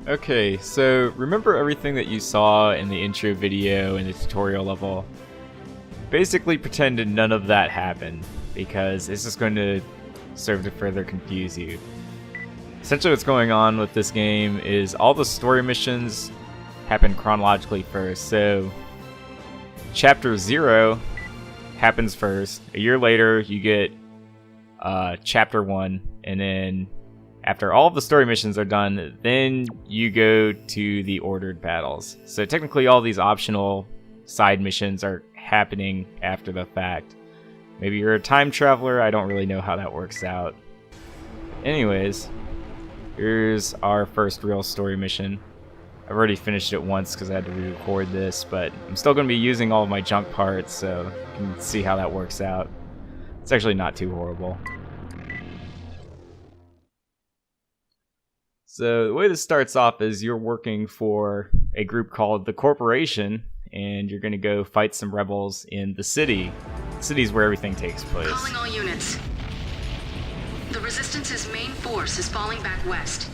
Okay, so remember everything that you saw in the intro video and the tutorial level? Basically pretend none of that happened, because it's just going to serve to further confuse you. Essentially what's going on with this game is all the story missions happen chronologically first. So Chapter 0 happens first. A year later you get Chapter 1, and then after all of the story missions are done, then you go to the ordered battles. So technically all these optional side missions are happening after the fact. Maybe you're a time traveler, I don't really know how that works out. Anyways, here's our first real story mission. I've already finished it once because I had to re-record this, but I'm still going to be using all of my junk parts, so you can see how that works out. It's actually not too horrible. So the way this starts off is you're working for a group called the Corporation, and you're going to go fight some rebels in the city. The city's where everything takes place. Calling all units. The Resistance's main force is falling back west.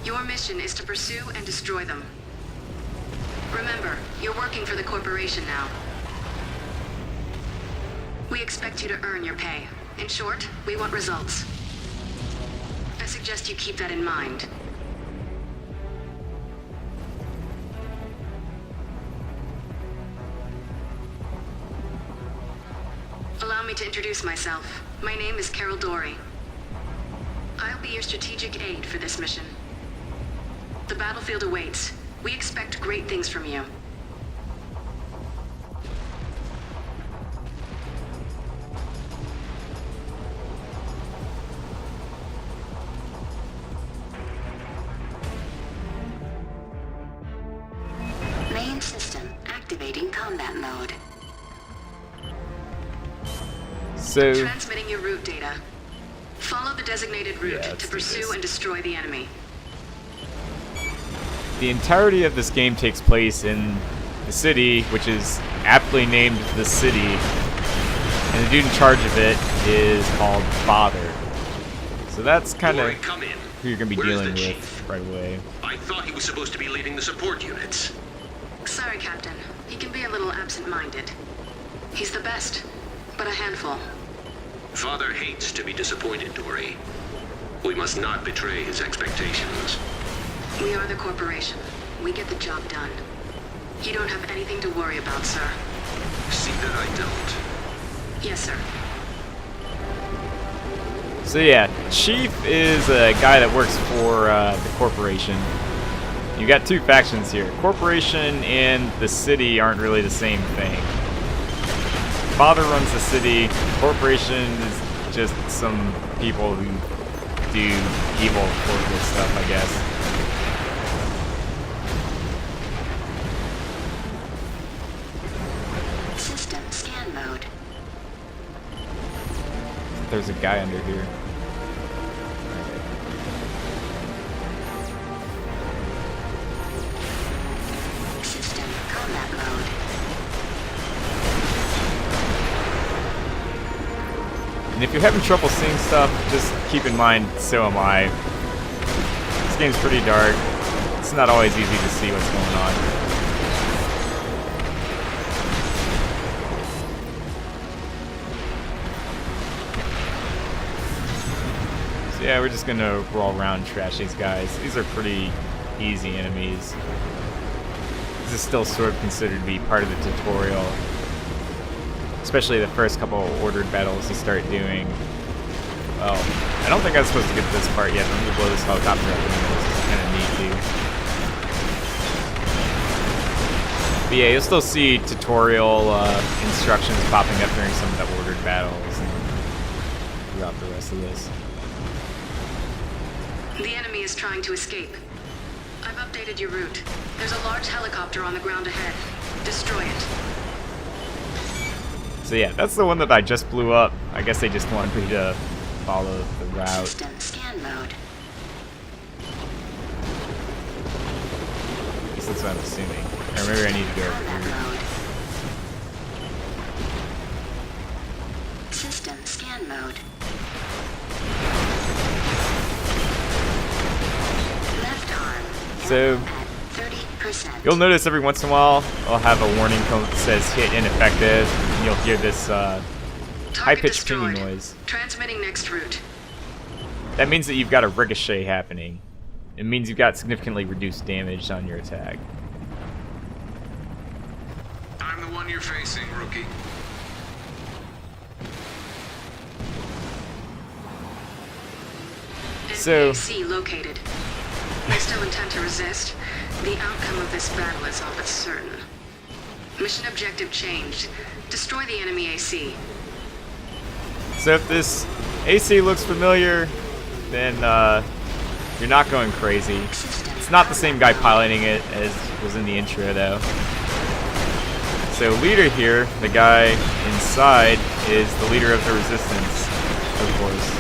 Your mission is to pursue and destroy them. Remember, you're working for the Corporation now. We expect you to earn your pay. In short, we want results. I suggest you keep that in mind. Allow me to introduce myself. My name is Carol Dory. I'll be your strategic aide for this mission. The battlefield awaits. We expect great things from you. Main system activating combat mode. So Transmitting your route data. Follow the designated route to pursue and destroy the enemy. the entirety of this game takes place in the city, which is aptly named The City, and the dude in charge of it is called Father. So that's kind of who you're going to be dealing with right away. I thought he was supposed to be leading the support units. Sorry, Captain. He can be a little absent-minded. He's the best, but a handful. Father hates to be disappointed, Dory. We must not betray his expectations. We are the Corporation. We get the job done. You don't have anything to worry about, sir. See that I don't. Yes, sir. So yeah, Chief is a guy that works for the Corporation. You got two factions here. Corporation and the City aren't really the same thing. Father runs the City. Corporation is just some people who do evil corporate stuff, I guess. System scan mode. There's a guy under here. System combat mode. And if you're having trouble seeing stuff, just keep in mind, so am I. This game's pretty dark. It's not always easy to see what's going on. So yeah, we're just gonna roll around and trash these guys. These are pretty easy enemies. This is still sort of considered to be part of the tutorial. Especially the first couple of ordered battles you start doing. Well, I don't think I'm supposed to get to this part yet. I'm gonna blow this helicopter up in a minute. It's kind of neat too. But yeah, you'll still see tutorial instructions popping up during some of the ordered battles and throughout the rest of this. The enemy is trying to escape. I've updated your route. There's a large helicopter on the ground ahead. Destroy it. So yeah, that's the one that I just blew up. I guess they just wanted me to follow the route. System scan mode. At least that's what I'm assuming. Or maybe I need to go over Combat here. mode. System scan mode. So at 30%. you'll notice every once in a while I'll have a warning cone that says hit ineffective, and you'll hear this high-pitched pinging noise. Transmitting next route. That means that you've got a ricochet happening. It means you've got significantly reduced damage on your attack. I'm the one you're facing, rookie. So- NPAC located. They still intend to resist. The outcome of this battle is all but certain. Mission objective changed. Destroy the enemy AC. So if this AC looks familiar, then you're not going crazy. It's not the same guy piloting it as was in the intro, though. So leader here, the guy inside, is the leader of the resistance, of course.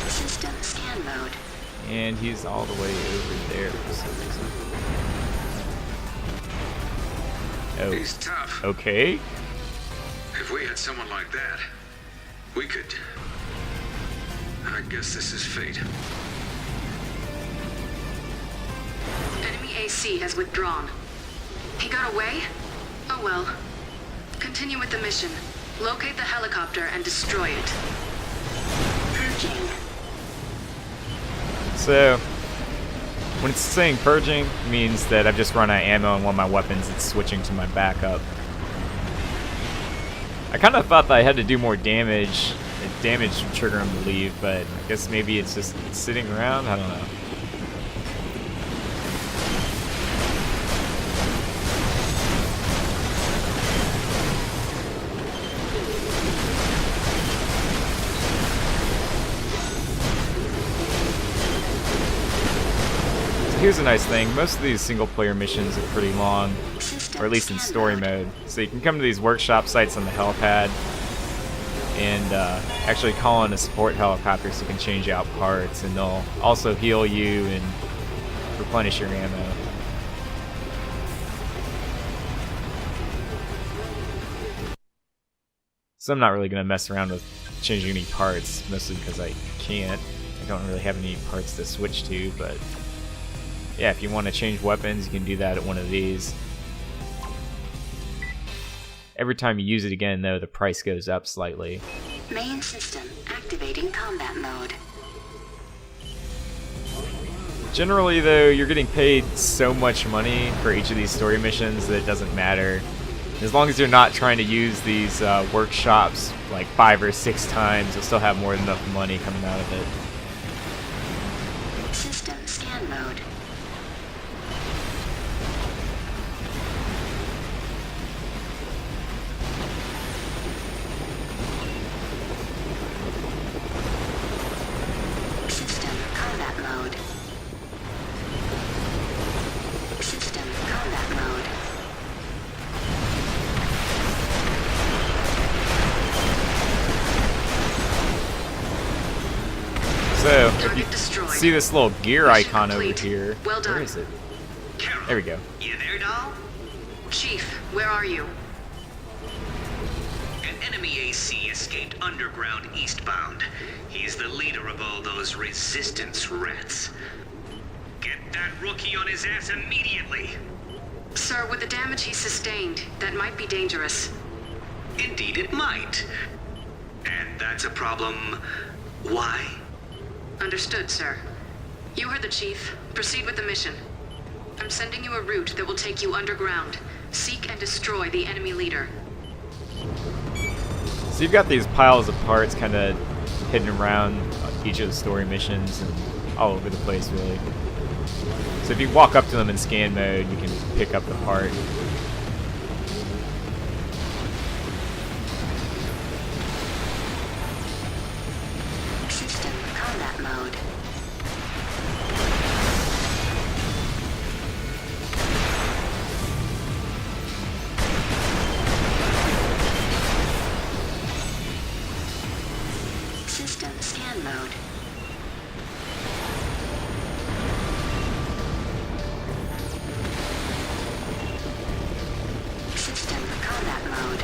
System scan mode. And he's all the way over there for some reason. Oh, He's tough. okay. If we had someone like that, we could... I guess this is fate. Enemy AC has withdrawn. He got away? Oh well. Continue with the mission. Locate the helicopter and destroy it. Purging. So, when it's saying purging, it means that I've just run out of ammo on one of my weapons. It's switching to my backup. I kind of thought that I had to do more damage. Damage to trigger him to leave, but I guess maybe it's just sitting around. I don't know. Here's a nice thing, most of these single player missions are pretty long, or at least in story mode. So you can come to these workshop sites on the helipad and actually call in a support helicopter so you can change out parts, and they'll also heal you and replenish your ammo. So I'm not really going to mess around with changing any parts, mostly because I can't. I don't really have any parts to switch to, but yeah, if you want to change weapons, you can do that at one of these. Every time you use it again, though, the price goes up slightly. Main system activating combat mode. Generally, though, you're getting paid so much money for each of these story missions that it doesn't matter. As long as you're not trying to use these workshops like 5 or 6 times, you'll still have more than enough money coming out of it. System scan mode. System combat mode. System combat mode. So, if Target you destroyed. see this little gear Mission icon over complete. here, Well done. where is it? Carol, There we go. you there, doll? Chief, where are you? An enemy AC escaped underground eastbound. He's the leader of all those resistance rats. Get that rookie on his ass immediately. Sir, with the damage he sustained, that might be dangerous. Indeed it might. And that's a problem. Why? Understood, sir. You heard the chief. Proceed with the mission. I'm sending you a route that will take you underground. Seek and destroy the enemy leader. So you've got these piles of parts kind of hidden around each of the story missions and all over the place, really. So if you walk up to them in scan mode, you can pick up the part. System combat mode. System scan mode. System combat mode.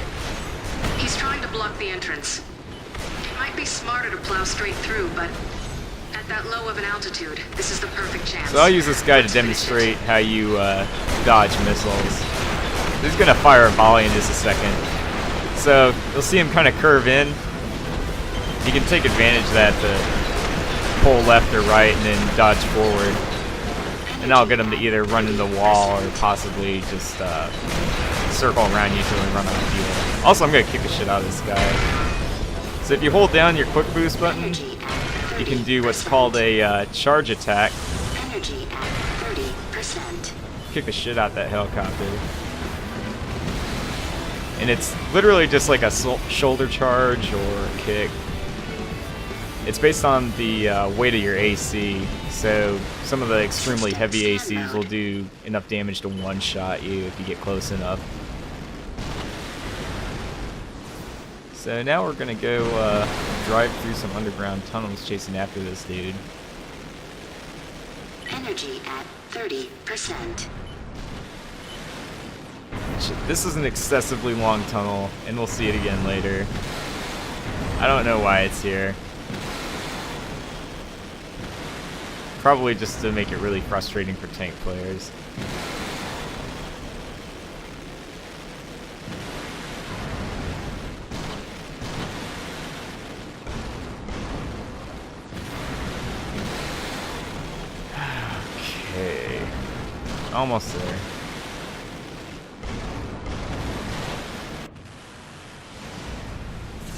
He's trying to block the entrance. It might might be smarter to plow straight through, but at that low of an altitude, this is the perfect chance. So I'll use this guy to demonstrate how you dodge missiles. He's gonna fire a volley in just a second. So you'll see him kind of curve in. You can take advantage of that to pull left or right and then dodge forward. And that'll get him to either run in the wall or possibly just circle around you till he run out of fuel. Also, I'm gonna kick the shit out of this guy. So if you hold down your quick boost button, you can do what's called a charge attack. Energy at 30%. Kick the shit out that helicopter. And it's literally just like a shoulder charge or a kick. It's based on the weight of your AC, so some of the extremely heavy ACs will do enough damage to one-shot you if you get close enough. So now we're gonna go drive through some underground tunnels chasing after this dude. Energy at 30%. This is an excessively long tunnel, and we'll see it again later. I don't know why it's here. Probably just to make it really frustrating for tank players. Okay. Almost there.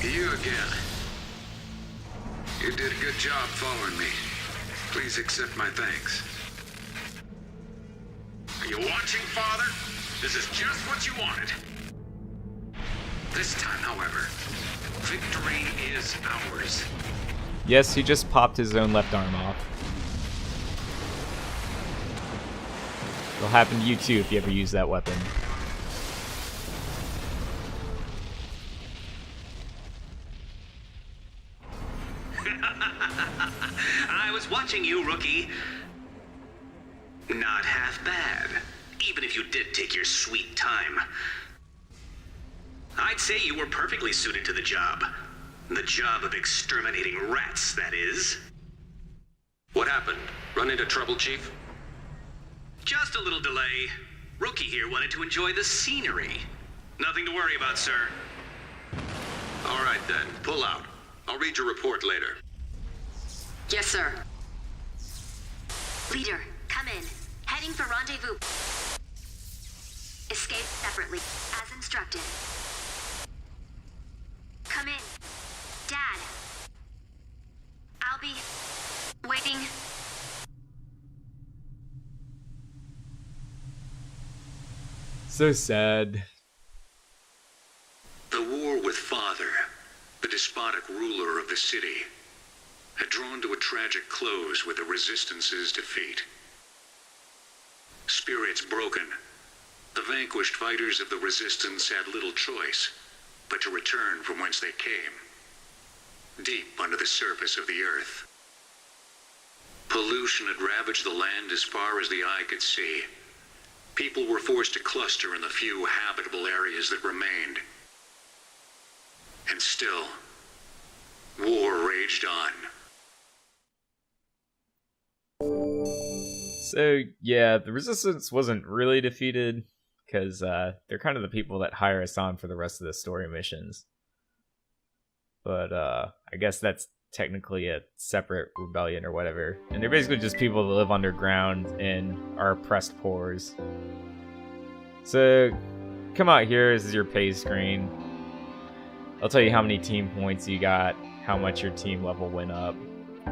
You again. You did a good job following me. Please accept my thanks. Are you watching, Father? This is just what you wanted. This time, however, victory is ours. Yes, he just popped his own left arm off. It'll happen to you too if you ever use that weapon. I was watching you, rookie. Not half bad, even if you did take your sweet time. I'd say you were perfectly suited to the job. The job of exterminating rats, that is. What happened? Run into trouble, Chief? Just a little delay. Rookie here wanted to enjoy the scenery. Nothing to worry about, sir. All right then, pull out. I'll read your report later. Yes, sir. Leader, come in. Heading for rendezvous. Escape separately, as instructed. Come in. Dad. I'll be waiting. So sad. The war with Father, the despotic ruler of the city, had drawn to a tragic close with the Resistance's defeat. Spirits broken, the vanquished fighters of the Resistance had little choice but to return from whence they came, deep under the surface of the earth. Pollution had ravaged the land as far as the eye could see. People were forced to cluster in the few habitable areas that remained. And still, war raged on. So, yeah, the Resistance wasn't really defeated, because they're kind of the people that hire us on for the rest of the story missions. But I guess that's technically a separate rebellion or whatever. And they're basically just people that live underground and are oppressed poors. So, come out here, this is your pay screen. I'll tell you how many team points you got, how much your team level went up.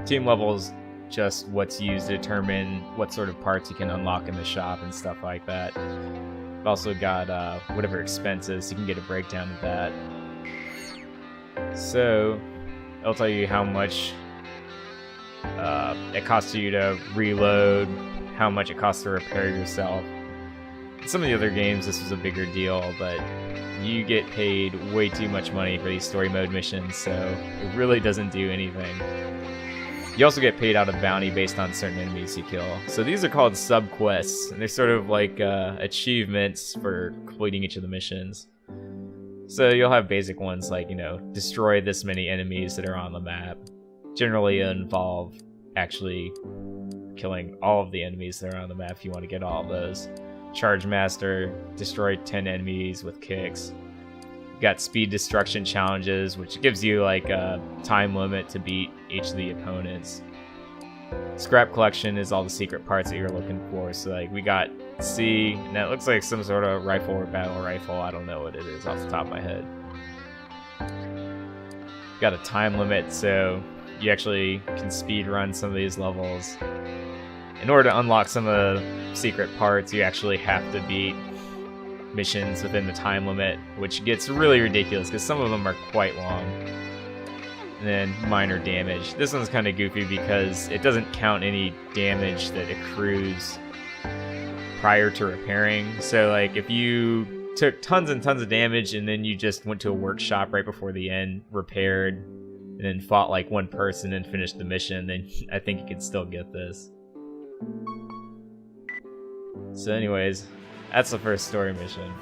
Team level is just what's used to determine what sort of parts you can unlock in the shop and stuff like that. I've also got whatever expenses, so you can get a breakdown of that. So, I'll tell you how much it costs you to reload, how much it costs to repair yourself. In some of the other games, this was a bigger deal, but you get paid way too much money for these story mode missions, so it really doesn't do anything. You also get paid out of bounty based on certain enemies you kill. So these are called sub-quests, and they're sort of like achievements for completing each of the missions. So you'll have basic ones like, you know, destroy this many enemies that are on the map. Generally involve actually killing all of the enemies that are on the map if you want to get all of those. Charge Master, destroy 10 enemies with kicks. Got speed destruction challenges, which gives you like a time limit to beat each of the opponents. Scrap collection is all the secret parts that you're looking for. So like we got C, and that looks like some sort of rifle or battle rifle. I don't know what it is off the top of my head. Got a time limit, so you actually can speed run some of these levels. In order to unlock some of the secret parts, you actually have to beat missions within the time limit, which gets really ridiculous because some of them are quite long. And then minor damage. This one's kind of goofy because it doesn't count any damage that accrues prior to repairing. So like if you took tons and tons of damage and then you just went to a workshop right before the end, repaired, and then fought like one person and finished the mission, then I think you could still get this. So anyways, that's the first story mission.